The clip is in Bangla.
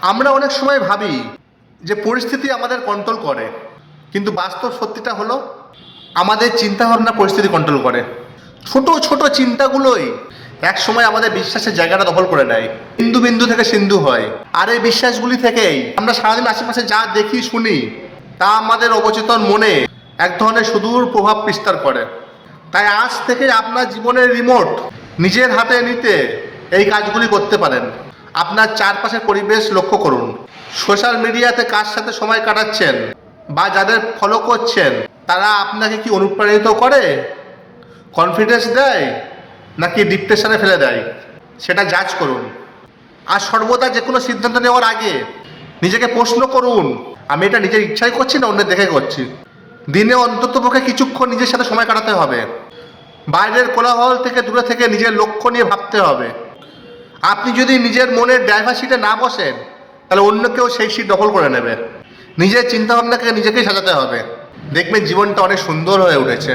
আমরা অনেক সময় ভাবি যে পরিস্থিতি আমাদের কন্ট্রোল করে, কিন্তু বাস্তব সত্যিটা হলো আমাদের চিন্তাভাবনা পরিস্থিতি কন্ট্রোল করে। ছোট ছোট চিন্তাগুলোই এক সময় আমাদের বিশ্বাসের জায়গাটা দখল করে নেয়। বিন্দু বিন্দু থেকে সিন্ধু হয়। আর এই বিশ্বাসগুলি থেকেই আমরা সারাদিন আশেপাশে যা দেখি শুনি তা আমাদের অবচেতন মনে এক ধরনের সুদূর প্রভাব বিস্তার করে। তাই আজ থেকে আপনার জীবনের রিমোট নিজের হাতে নিতে এই কাজগুলি করতে পারেন। আপনার চারপাশের পরিবেশ লক্ষ্য করুন। সোশ্যাল মিডিয়াতে কার সাথে সময় কাটাচ্ছেন বা যাদের ফলো করছেন তারা আপনাকে কি অনুপ্রাণিত করে, কনফিডেন্স দেয়, নাকি ডিপ্রেশনে ফেলে দেয়, সেটা জাজ করুন। আর সর্বদা যে কোনো সিদ্ধান্ত নেওয়ার আগে নিজেকে প্রশ্ন করুন, আমি এটা নিজের ইচ্ছাই করছি না অন্যের দেখে করছি। দিনে অন্ততপক্ষে কিছুক্ষণ নিজের সাথে সময় কাটাতে হবে। বাইরের কোলাহল থেকে দূরে থেকে নিজের লক্ষ্য নিয়ে ভাবতে হবে। আপনি যদি নিজের মনের ড্রাইভার সিটে না বসেন তাহলে অন্য কেউ সেই সিট দখল করে নেবে। নিজের চিন্তাভাবনাকে নিজেকেই সাজাতে হবে। দেখবেন জীবনটা অনেক সুন্দর হয়ে উঠেছে।